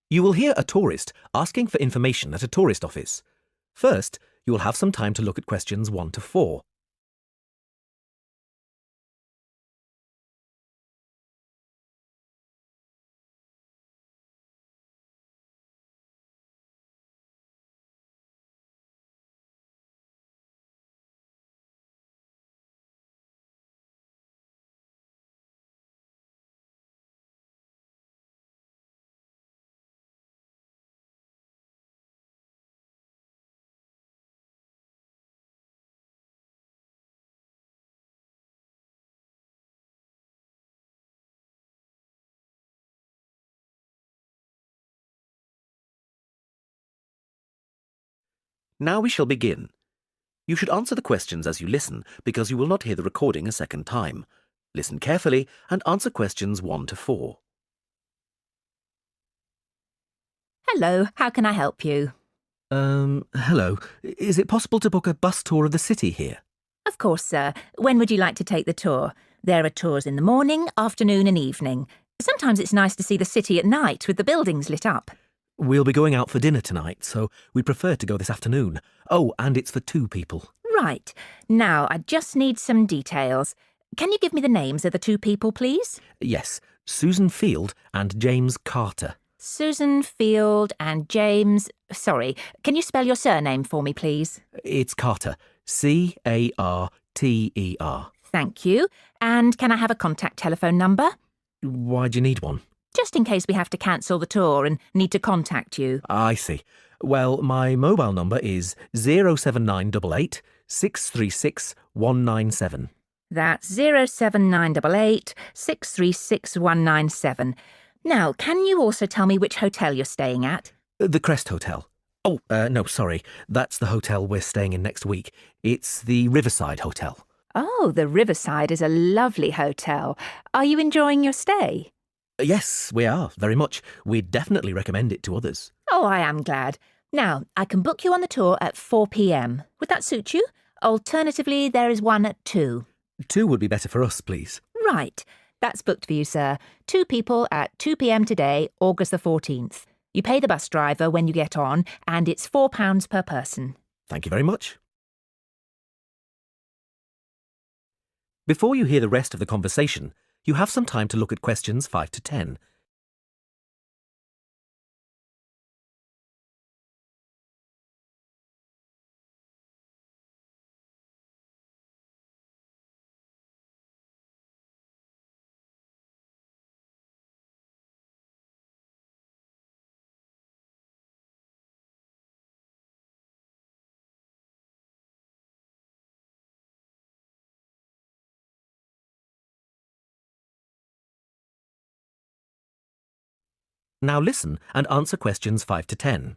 You will hear a tourist asking for information at a tourist office. First, you will have some time to look at questions 1 to 4. Now we shall begin. You should answer the questions as you listen because you will not hear the recording a second time. Listen carefully and answer questions 1 to 4. Hello, how can I help you? Hello. Is it possible to book a bus tour of the city here? Of course, sir. When would you like to take the tour? There are tours in the morning, afternoon and evening. Sometimes it's nice to see the city at night with the buildings lit up. We'll be going out for dinner tonight, so we prefer to go this afternoon. Oh, and it's for 2 people. Right. Now, I just need some details. Can you give me the names of the 2 people, please? Yes, Susan Field and James Carter. Susan Field and James... Sorry, can you spell your surname for me, please? It's Carter. Carter. Thank you. And can I have a contact telephone number? Why do you need one? Just in case we have to cancel the tour and need to contact you. I see. Well, my mobile number is 07988 636 197. That's 07988 636 197. Now, can you also tell me which hotel you're staying at? The Crest Hotel. Oh, no, sorry. That's the hotel we're staying in next week. It's the Riverside Hotel. Oh, the Riverside is a lovely hotel. Are you enjoying your stay? Yes, we are, very much. We'd definitely recommend it to others. Oh, I am glad. Now, I can book you on the tour at 4 p.m. Would that suit you? Alternatively, there is one at 2. 2 would be better for us, please. Right. That's booked for you, sir. 2 people at 2 p.m. today, August the 14th. You pay the bus driver when you get on, and it's £4 per person. Thank you very much. Before you hear the rest of the conversation, you have some time to look at questions 5 to 10. Now listen and answer questions 5 to 10.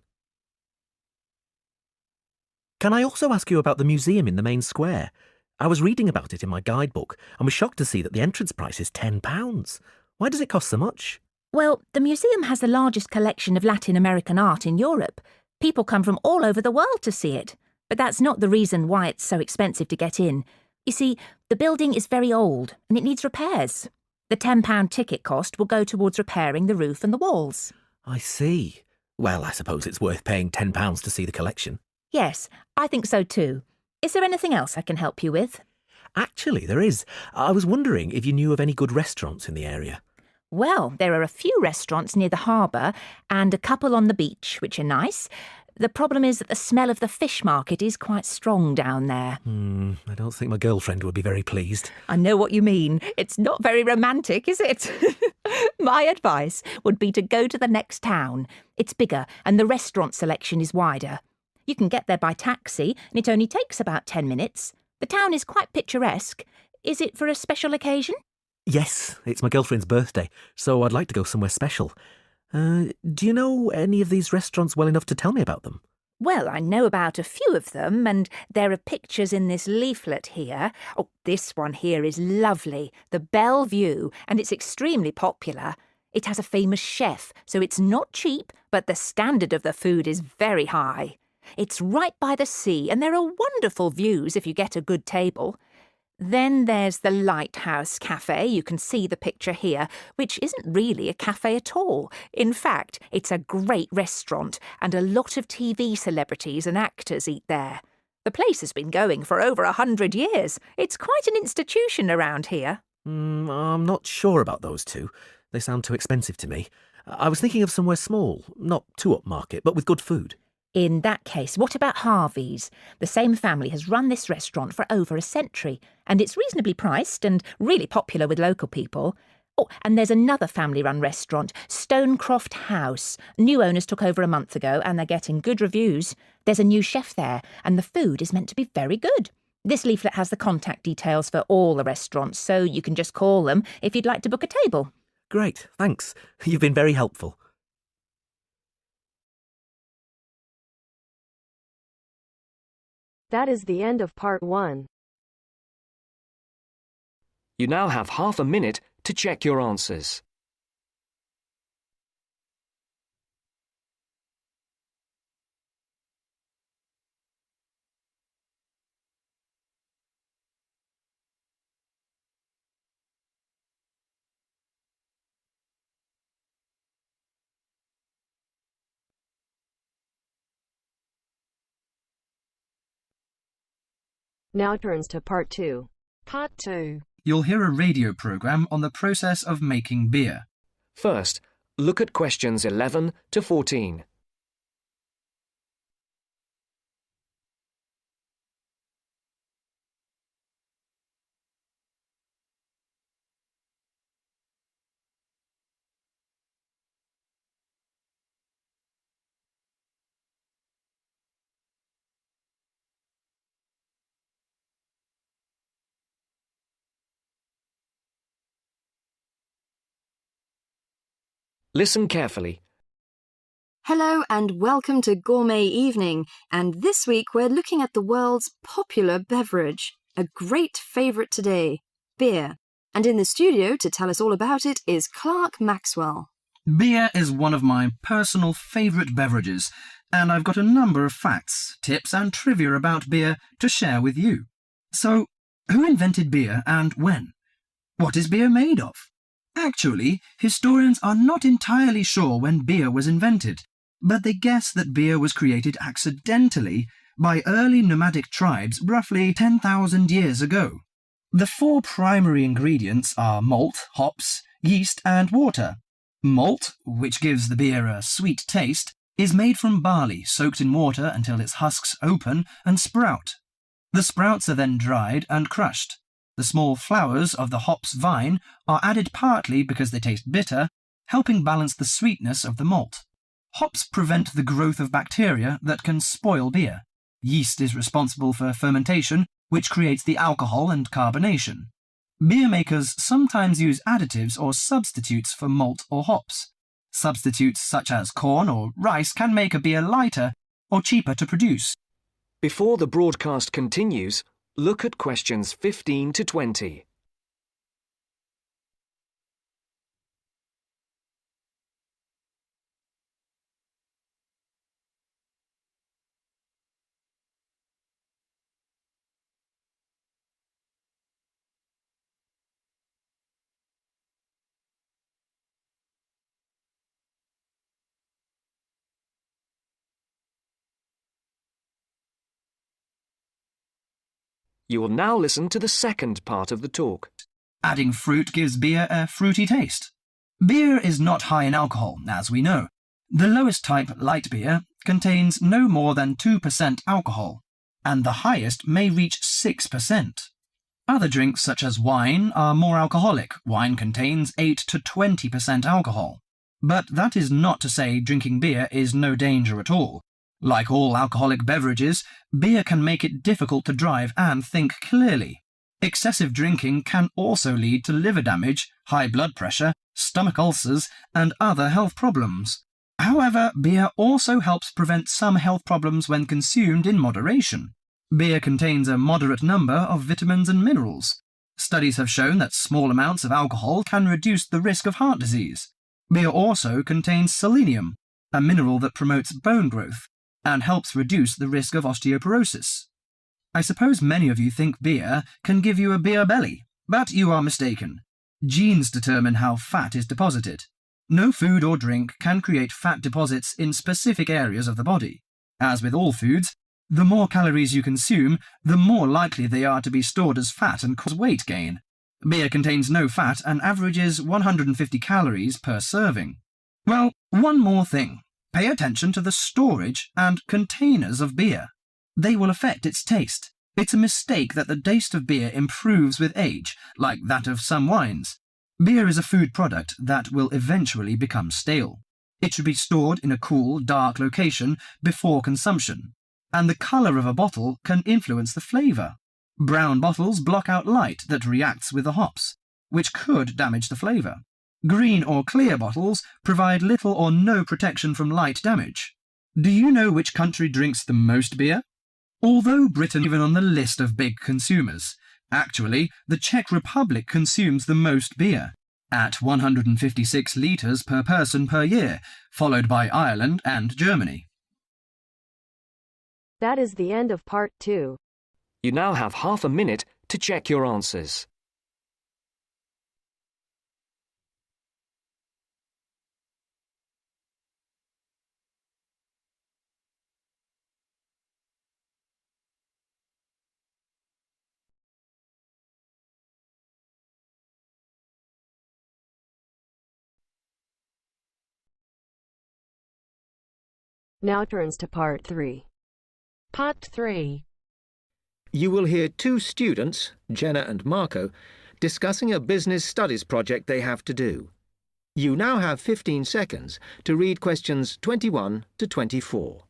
Can I also ask you about the museum in the main square? I was reading about it in my guidebook and was shocked to see that the entrance price is £10. Why does it cost so much? Well, the museum has the largest collection of Latin American art in Europe. People come from all over the world to see it. But that's not the reason why it's so expensive to get in. You see, the building is very old and it needs repairs. The £10 ticket cost will go towards repairing the roof and the walls. I see. Well, I suppose it's worth paying £10 to see the collection. Yes, I think so too. Is there anything else I can help you with? Actually, there is. I was wondering if you knew of any good restaurants in the area. Well, there are a few restaurants near the harbour and a couple on the beach, which are nice. The problem is that the smell of the fish market is quite strong down there. I don't think my girlfriend would be very pleased. I know what you mean. It's not very romantic, is it? My advice would be to go to the next town. It's bigger and the restaurant selection is wider. You can get there by taxi and it only takes about 10 minutes. The town is quite picturesque. Is it for a special occasion? Yes, it's my girlfriend's birthday, so I'd like to go somewhere special. Do you know any of these restaurants well enough to tell me about them? Well, I know about a few of them, and there are pictures in this leaflet here. Oh, this one here is lovely, the Belle Vue, and it's extremely popular. It has a famous chef, so it's not cheap, but the standard of the food is very high. It's right by the sea, and there are wonderful views if you get a good table. Then there's the Lighthouse Cafe, you can see the picture here, which isn't really a cafe at all. In fact, it's a great restaurant, and a lot of TV celebrities and actors eat there. The place has been going for over 100 years. It's quite an institution around here. I'm not sure about those two. They sound too expensive to me. I was thinking of somewhere small, not too upmarket, but with good food. In that case, what about Harvey's? The same family has run this restaurant for over a century, and it's reasonably priced and really popular with local people. Oh, and there's another family-run restaurant, Stonecroft House. New owners took over a month ago, and they're getting good reviews. There's a new chef there, and the food is meant to be very good. This leaflet has the contact details for all the restaurants, so you can just call them if you'd like to book a table. Great, thanks. You've been very helpful. That is the end of part 1. You now have half a minute to check your answers. Now turns to part 2. Part 2. You'll hear a radio program on the process of making beer. First, look at questions 11 to 14. Listen carefully. Hello and welcome to Gourmet Evening, and this week we're looking at the world's popular beverage, a great favourite today, beer. And in the studio to tell us all about it is Clark Maxwell. Beer is one of my personal favourite beverages, and I've got a number of facts, tips and trivia about beer to share with you. So, who invented beer and when? What is beer made of? Actually, historians are not entirely sure when beer was invented, but they guess that beer was created accidentally by early nomadic tribes roughly 10,000 years ago. The 4 primary ingredients are malt, hops, yeast and water. Malt, which gives the beer a sweet taste, is made from barley soaked in water until its husks open and sprout. The sprouts are then dried and crushed. The small flowers of the hops vine are added partly because they taste bitter, helping balance the sweetness of the malt. Hops prevent the growth of bacteria that can spoil beer. Yeast is responsible for fermentation, which creates the alcohol and carbonation. Beer makers sometimes use additives or substitutes for malt or hops. Substitutes such as corn or rice can make a beer lighter or cheaper to produce. Before the broadcast continues, look at questions 15 to 20. You will now listen to the second part of the talk. Adding fruit gives beer a fruity taste. Beer is not high in alcohol, as we know. The lowest type, light beer, contains no more than 2% alcohol, and the highest may reach 6%. Other drinks, such as wine, are more alcoholic. Wine contains 8 to 20% alcohol. But that is not to say drinking beer is no danger at all. Like all alcoholic beverages, beer can make it difficult to drive and think clearly. Excessive drinking can also lead to liver damage, high blood pressure, stomach ulcers, and other health problems. However, beer also helps prevent some health problems when consumed in moderation. Beer contains a moderate number of vitamins and minerals. Studies have shown that small amounts of alcohol can reduce the risk of heart disease. Beer also contains selenium, a mineral that promotes bone growth and helps reduce the risk of osteoporosis. I suppose many of you think beer can give you a beer belly, but you are mistaken. Genes determine how fat is deposited. No food or drink can create fat deposits in specific areas of the body. As with all foods, the more calories you consume, the more likely they are to be stored as fat and cause weight gain. Beer contains no fat and averages 150 calories per serving. Well, one more thing. Pay attention to the storage and containers of beer. They will affect its taste. It's a mistake that the taste of beer improves with age, like that of some wines. Beer is a food product that will eventually become stale. It should be stored in a cool, dark location before consumption. And the colour of a bottle can influence the flavour. Brown bottles block out light that reacts with the hops, which could damage the flavour. Green or clear bottles provide little or no protection from light damage. Do you know which country drinks the most beer? Although Britain is even on the list of big consumers, actually, the Czech Republic consumes the most beer, at 156 litres per person per year, followed by Ireland and Germany. That is the end of part 2. You now have half a minute to check your answers. Now turns to part 3. Part 3. You will hear two students, Jenna and Marco, discussing a business studies project they have to do. You now have 15 seconds to read questions 21 to 24.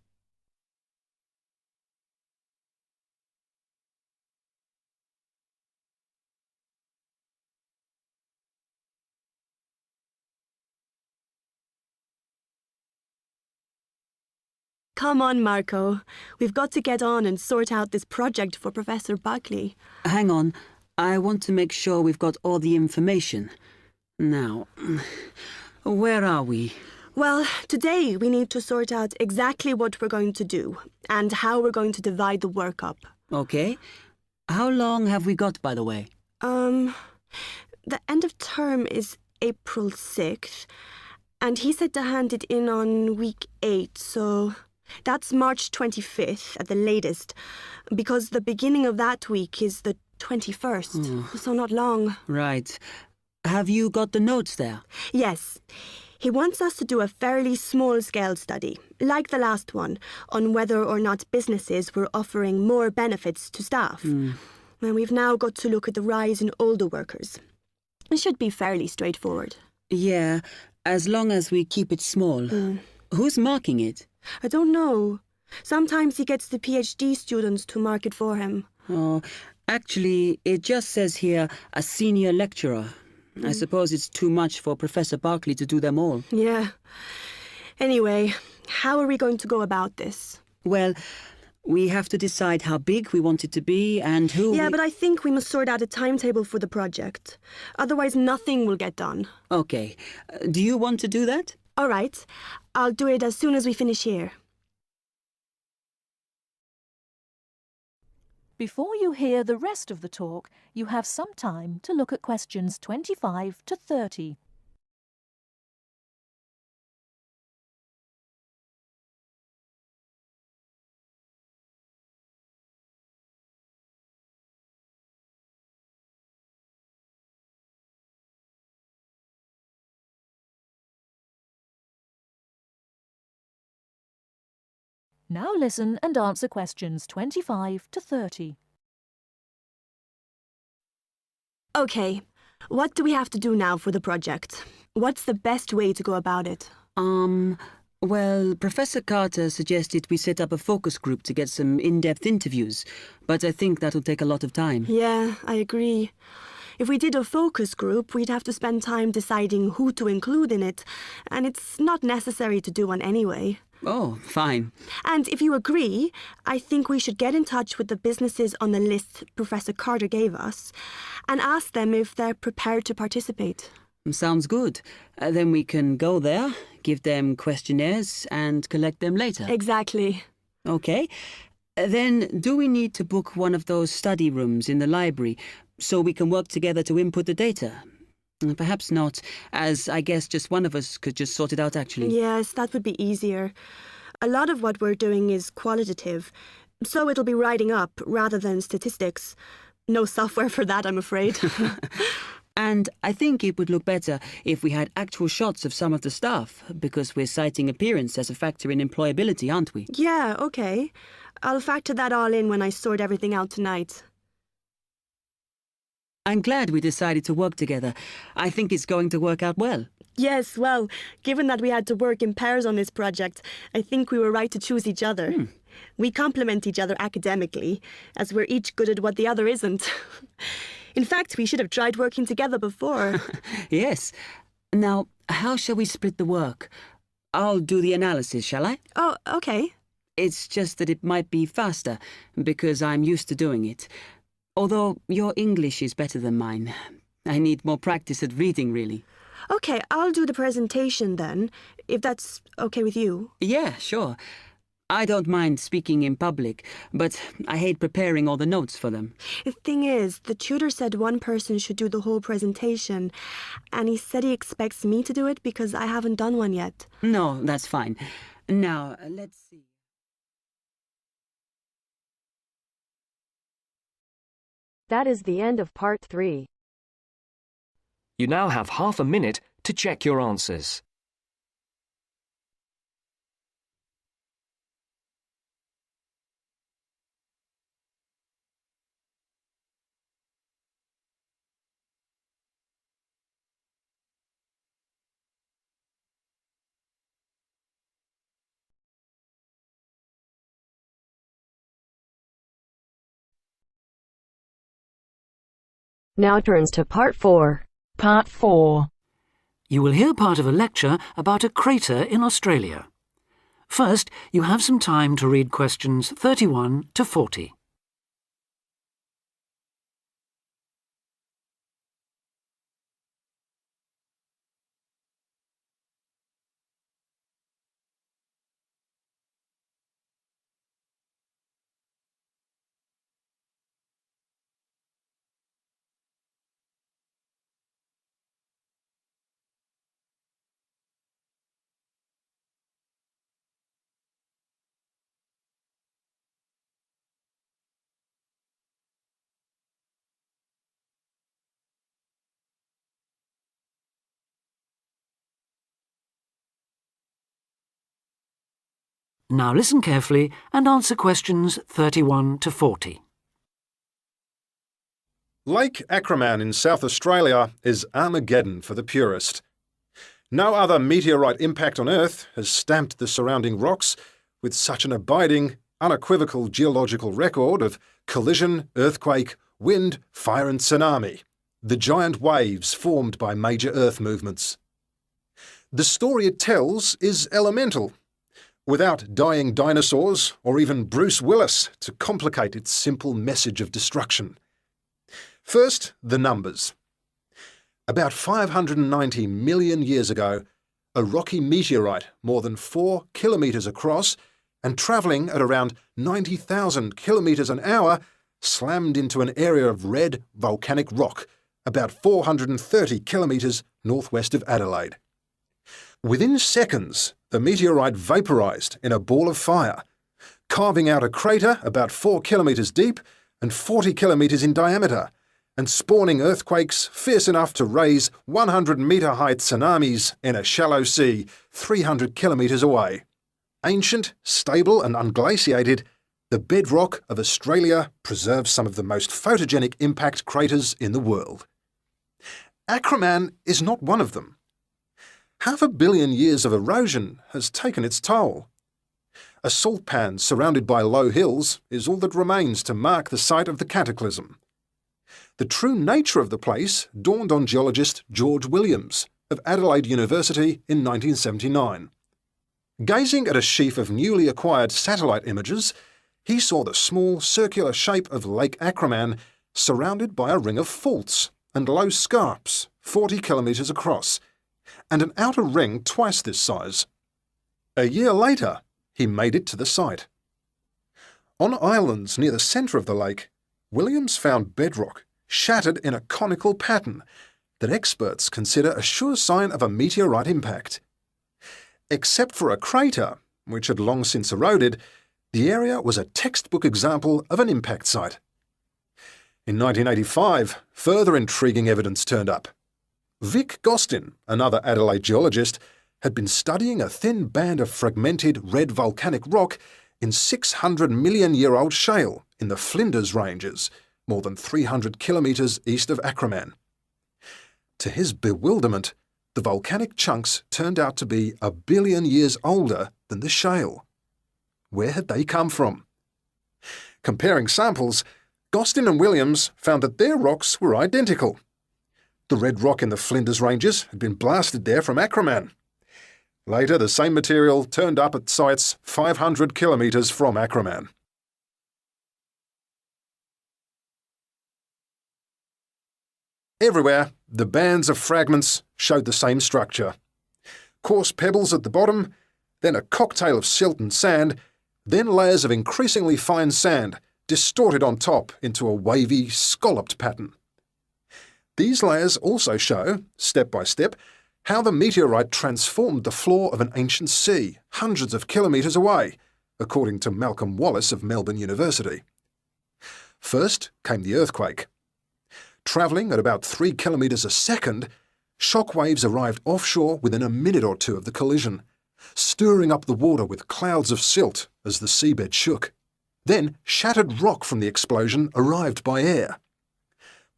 Come on, Marco. We've got to get on and sort out this project for Professor Buckley. Hang on. I want to make sure we've got all the information. Now, where are we? Well, today we need to sort out exactly what we're going to do and how we're going to divide the work up. Okay. How long have we got, by the way? The end of term is April 6th, and he said to hand it in on week 8, so that's March 25th at the latest, because the beginning of that week is the 21st, so not long. Right. Have you got the notes there? Yes. He wants us to do a fairly small-scale study, like the last one, on whether or not businesses were offering more benefits to staff. And we've now got to look at the rise in older workers. It should be fairly straightforward. Yeah, as long as we keep it small. Who's marking it? I don't know. Sometimes he gets the PhD students to mark it for him. Oh, actually, it just says here, a senior lecturer. I suppose it's too much for Professor Barclay to do them all. Yeah. Anyway, how are we going to go about this? Well, we have to decide how big we want it to be and who... Yeah, but I think we must sort out a timetable for the project. Otherwise, nothing will get done. Okay. Do you want to do that? All right. I'll do it as soon as we finish here. Before you hear the rest of the talk, you have some time to look at questions 25 to 30. Now listen and answer questions 25 to 30. Okay. What do we have to do now for the project? What's the best way to go about it? Well, Professor Carter suggested we set up a focus group to get some in-depth interviews, but I think that'll take a lot of time. Yeah, I agree. If we did a focus group, we'd have to spend time deciding who to include in it, and it's not necessary to do one anyway. Oh, fine. And if you agree, I think we should get in touch with the businesses on the list Professor Carter gave us and ask them if they're prepared to participate. Sounds good. Then we can go there, give them questionnaires and collect them later. Exactly. Okay. Then, do we need to book one of those study rooms in the library so we can work together to input the data? Perhaps not, as I guess just one of us could just sort it out actually. Yes, that would be easier. A lot of what we're doing is qualitative, so it'll be writing up rather than statistics. No software for that, I'm afraid. And I think it would look better if we had actual shots of some of the staff, because we're citing appearance as a factor in employability, aren't we? Yeah, okay. I'll factor that all in when I sort everything out tonight. I'm glad we decided to work together. I think it's going to work out well. Yes, well, given that we had to work in pairs on this project, I think we were right to choose each other. We complement each other academically, as we're each good at what the other isn't. In fact, we should have tried working together before. Yes. Now, how shall we split the work? I'll do the analysis, shall I? Oh, okay. It's just that it might be faster, because I'm used to doing it. Although your English is better than mine. I need more practice at reading, really. Okay, I'll do the presentation then, if that's okay with you. Yeah, sure. I don't mind speaking in public, but I hate preparing all the notes for them. The thing is, the tutor said one person should do the whole presentation, and he said he expects me to do it because I haven't done one yet. No, that's fine. Now, let's see. That is the end of part 3. You now have half a minute to check your answers. Now turns to part 4. Part 4. You will hear part of a lecture about a crater in Australia. First, you have some time to read questions 31 to 40. Now listen carefully and answer questions 31 to 40. Lake Acraman in South Australia is Armageddon for the purist. No other meteorite impact on Earth has stamped the surrounding rocks with such an abiding, unequivocal geological record of collision, earthquake, wind, fire and tsunami, the giant waves formed by major Earth movements. The story it tells is elemental, without dying dinosaurs or even Bruce Willis to complicate its simple message of destruction. First, the numbers. About 590 million years ago, a rocky meteorite more than 4 kilometres across and travelling at around 90,000 kilometres an hour slammed into an area of red volcanic rock about 430 kilometres northwest of Adelaide. Within seconds, the meteorite vaporised in a ball of fire, carving out a crater about 4 kilometres deep and 40 kilometres in diameter, and spawning earthquakes fierce enough to raise 100-metre-high tsunamis in a shallow sea 300 kilometres away. Ancient, stable and unglaciated, the bedrock of Australia preserves some of the most photogenic impact craters in the world. Acraman is not one of them. 500 million years of erosion has taken its toll. A salt pan surrounded by low hills is all that remains to mark the site of the cataclysm. The true nature of the place dawned on geologist George Williams of Adelaide University in 1979. Gazing at a sheaf of newly acquired satellite images, he saw the small circular shape of Lake Acraman surrounded by a ring of faults and low scarps 40 kilometres across, and an outer ring twice this size. A year later, he made it to the site. On islands near the centre of the lake, Williams found bedrock shattered in a conical pattern that experts consider a sure sign of a meteorite impact. Except for a crater, which had long since eroded, the area was a textbook example of an impact site. In 1985, further intriguing evidence turned up. Vic Gostin, another Adelaide geologist, had been studying a thin band of fragmented red volcanic rock in 600-million-year-old shale in the Flinders Ranges, more than 300 kilometres east of Acraman. To his bewilderment, the volcanic chunks turned out to be 1 billion years older than the shale. Where had they come from? Comparing samples, Gostin and Williams found that their rocks were identical. The red rock in the Flinders Ranges had been blasted there from Acraman. Later, the same material turned up at sites 500 kilometres from Acraman. Everywhere, the bands of fragments showed the same structure. Coarse pebbles at the bottom, then a cocktail of silt and sand, then layers of increasingly fine sand distorted on top into a wavy, scalloped pattern. These layers also show, step by step, how the meteorite transformed the floor of an ancient sea hundreds of kilometres away, according to Malcolm Wallace of Melbourne University. First came the earthquake. Travelling at about 3 kilometres a second, shock waves arrived offshore within a minute or two of the collision, stirring up the water with clouds of silt as the seabed shook. Then shattered rock from the explosion arrived by air.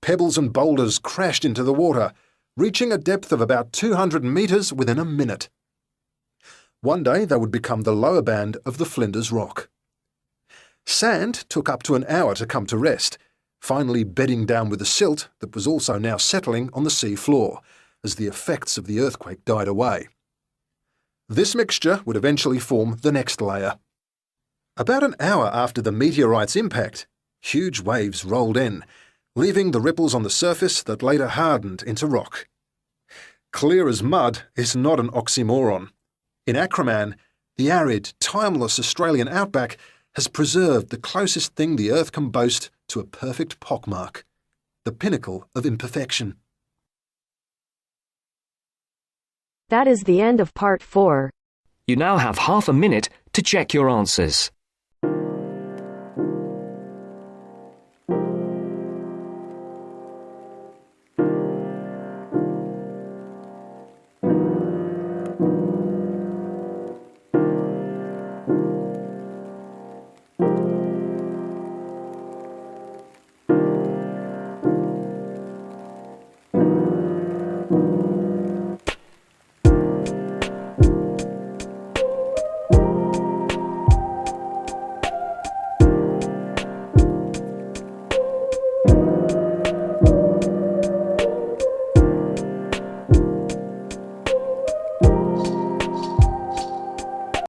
Pebbles and boulders crashed into the water, reaching a depth of about 200 metres within a minute. One day they would become the lower band of the Flinders Rock. Sand took up to an hour to come to rest, finally bedding down with the silt that was also now settling on the sea floor as the effects of the earthquake died away. This mixture would eventually form the next layer. About an hour after the meteorite's impact, huge waves rolled in, leaving the ripples on the surface that later hardened into rock. Clear as mud is not an oxymoron. In Acraman, the arid, timeless Australian outback has preserved the closest thing the Earth can boast to a perfect pockmark, the pinnacle of imperfection. That is the end of part 4. You now have half a minute to check your answers.